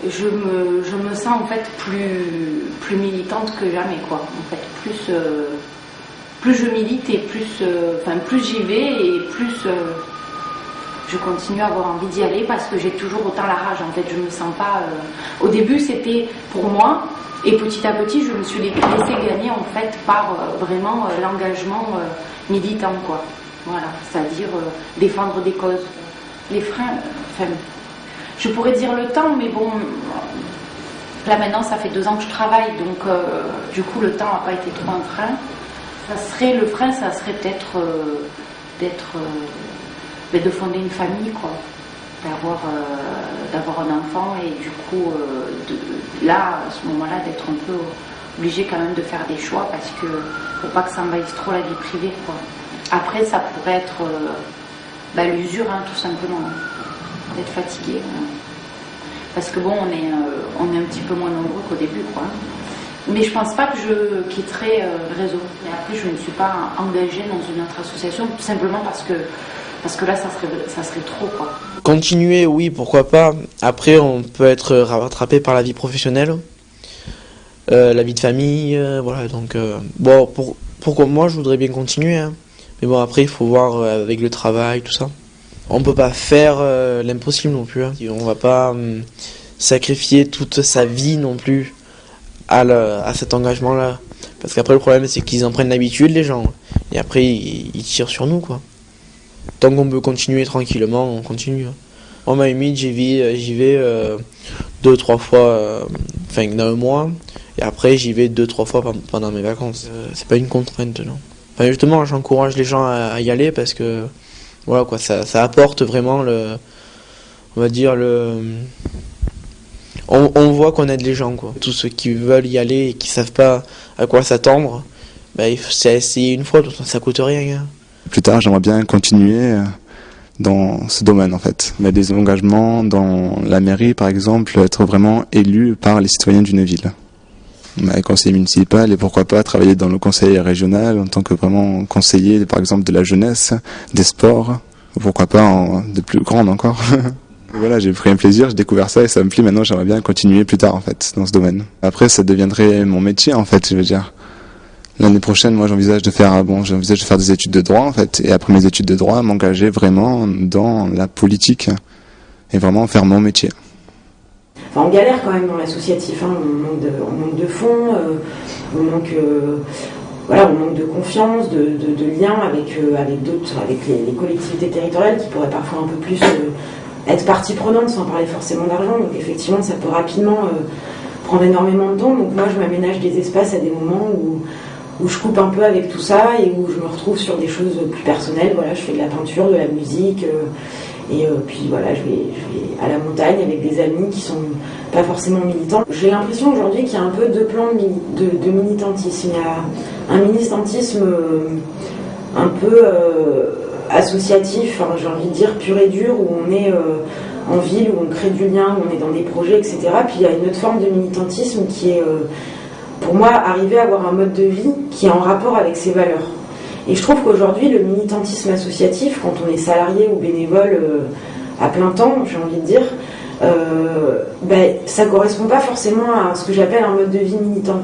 Je me sens en fait plus militante que jamais, quoi. En fait, plus je milite et plus j'y vais et plus je continue à avoir envie d'y aller parce que j'ai toujours autant la rage. En fait, je me sens pas. Au début, c'était pour moi et petit à petit, je me suis laissé gagner en fait par vraiment l'engagement militant, quoi. Voilà, c'est-à-dire défendre des causes. Les freins, je pourrais dire le temps, mais bon, là maintenant ça fait 2 ans que je travaille, donc du coup le temps n'a pas été trop un frein. Le frein, ça serait peut-être de fonder une famille, quoi, d'avoir un enfant et du coup là, à ce moment-là, d'être un peu obligé quand même de faire des choix parce que faut pas que ça envahisse trop la vie privée, quoi. Après, ça pourrait être l'usure, hein, tout simplement, d'être fatigué. Parce que bon, on est un petit peu moins nombreux qu'au début, quoi. Mais je pense pas que je quitterai le réseau. Mais après, je ne suis pas engagée dans une autre association, tout simplement parce que là, ça serait trop, quoi. Continuer, oui, pourquoi pas. Après, on peut être rattrapé par la vie professionnelle, la vie de famille, voilà. Donc, bon, pourquoi moi, je voudrais bien continuer, hein. Mais bon, après, il faut voir avec le travail, tout ça. On peut pas faire l'impossible non plus, hein. On va pas sacrifier toute sa vie non plus à cet engagement-là. Parce qu'après, le problème, c'est qu'ils en prennent l'habitude, les gens. Et après, ils tirent sur nous, quoi. Tant qu'on peut continuer tranquillement, on continue. Moi, ma limite, j'y vais 2-3 fois dans un mois. Et après, j'y vais 2-3 fois pendant mes vacances. C'est pas une contrainte, non. Enfin, justement, j'encourage les gens à y aller parce que voilà, quoi, ça apporte vraiment on va dire on voit qu'on aide les gens, quoi. Tous ceux qui veulent y aller et qui savent pas à quoi s'attendre, c'est essayer une fois, ça coûte rien, hein. Plus tard, j'aimerais bien continuer dans ce domaine, en fait. Mais des engagements dans la mairie, par exemple, être vraiment élu par les citoyens d'une ville. Conseiller municipal et pourquoi pas travailler dans le conseil régional en tant que vraiment conseiller, par exemple, de la jeunesse, des sports, pourquoi pas de plus grande encore. Voilà, j'ai pris un plaisir, j'ai découvert ça et ça me plaît. Maintenant, j'aimerais bien continuer plus tard, en fait, dans ce domaine. Après, ça deviendrait mon métier, en fait, je veux dire. L'année prochaine, moi, j'envisage de faire des études de droit, en fait, et après mes études de droit, m'engager vraiment dans la politique et vraiment faire mon métier. Enfin, on galère quand même dans l'associatif, hein. On manque de fonds, on manque de confiance, de liens avec les collectivités territoriales qui pourraient parfois un peu plus être partie prenante sans parler forcément d'argent. Donc effectivement, ça peut rapidement prendre énormément de temps. Donc moi, je m'aménage des espaces à des moments où je coupe un peu avec tout ça et où je me retrouve sur des choses plus personnelles. Voilà, je fais de la peinture, de la musique. Puis voilà, je vais à la montagne avec des amis qui sont pas forcément militants. J'ai l'impression aujourd'hui qu'il y a un peu 2 plans de militantisme. Il y a un militantisme un peu associatif, hein, j'ai envie de dire pur et dur, où on est en ville, où on crée du lien, où on est dans des projets, etc. Puis il y a une autre forme de militantisme qui est, pour moi, arriver à avoir un mode de vie qui est en rapport avec ses valeurs. Et je trouve qu'aujourd'hui, le militantisme associatif, quand on est salarié ou bénévole à plein temps, j'ai envie de dire, ça ne correspond pas forcément à ce que j'appelle un mode de vie militant.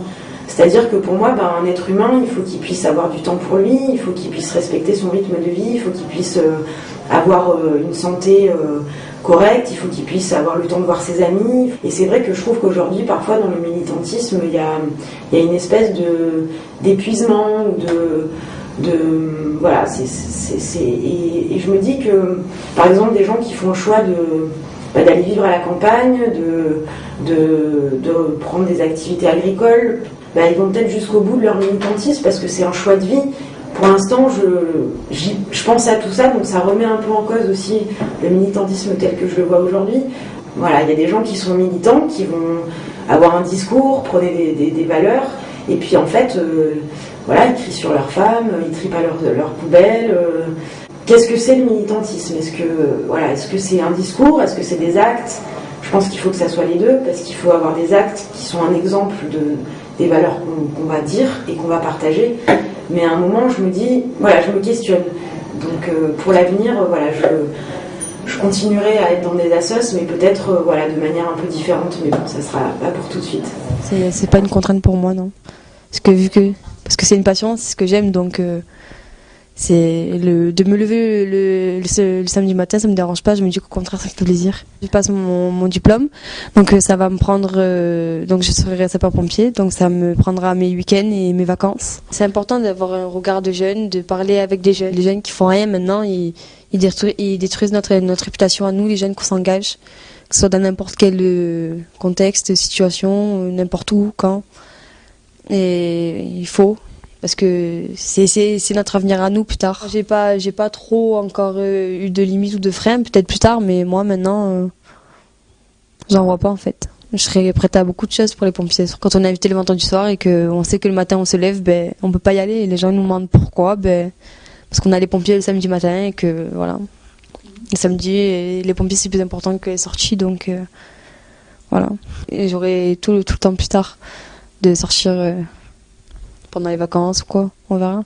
C'est-à-dire que pour moi, un être humain, il faut qu'il puisse avoir du temps pour lui, il faut qu'il puisse respecter son rythme de vie, il faut qu'il puisse avoir une santé correcte, il faut qu'il puisse avoir le temps de voir ses amis. Et c'est vrai que je trouve qu'aujourd'hui, parfois, dans le militantisme, il y a une espèce d'épuisement ou voilà, et je me dis que, par exemple, des gens qui font le choix d'aller vivre à la campagne, de prendre des activités agricoles, ils vont peut-être jusqu'au bout de leur militantisme parce que c'est un choix de vie. Pour l'instant, je pense à tout ça, donc ça remet un peu en cause aussi le militantisme tel que je le vois aujourd'hui. Voilà, il y a des gens qui sont militants, qui vont avoir un discours, prôner des valeurs, et puis en fait, ils crient sur leurs femmes, ils trient pas leurs poubelles. Qu'est-ce que c'est le militantisme ? Est-ce que c'est un discours ? Est-ce que c'est des actes ? Je pense qu'il faut que ça soit les deux, parce qu'il faut avoir des actes qui sont un exemple des valeurs qu'on va dire et qu'on va partager. Mais à un moment, je me dis, je me questionne. Donc pour l'avenir, je continuerai à être dans des assos, mais peut-être voilà, de manière un peu différente. Mais bon, ça sera pas pour tout de suite. C'est pas une contrainte pour moi, non. Parce que c'est une passion, c'est ce que j'aime, donc c'est de me lever le samedi matin, ça me dérange pas. Je me dis qu'au contraire, ça me fait plaisir. Je passe mon diplôme, donc ça va me prendre. Donc je serai sapeur-pompier, donc ça me prendra mes week-ends et mes vacances. C'est important d'avoir un regard de jeune, de parler avec des jeunes. Les jeunes qui font rien maintenant, ils détruisent notre réputation à nous, les jeunes qui s'engagent, que ce soit dans n'importe quel contexte, situation, n'importe où, quand. Et il faut. Parce que c'est notre avenir à nous plus tard. J'ai pas trop encore eu de limites ou de freins, peut-être plus tard, mais moi maintenant, j'en vois pas en fait. Je serais prête à beaucoup de choses pour les pompiers. Quand on est invité le vendredi soir et qu'on sait que le matin on se lève, ben on peut pas y aller. Et les gens nous demandent pourquoi, ben parce qu'on a les pompiers le samedi matin et que voilà. Le samedi, les pompiers c'est plus important que les sorties, donc voilà. Et j'aurai tout le temps plus tard de sortir. Pendant les vacances ou quoi, on verra.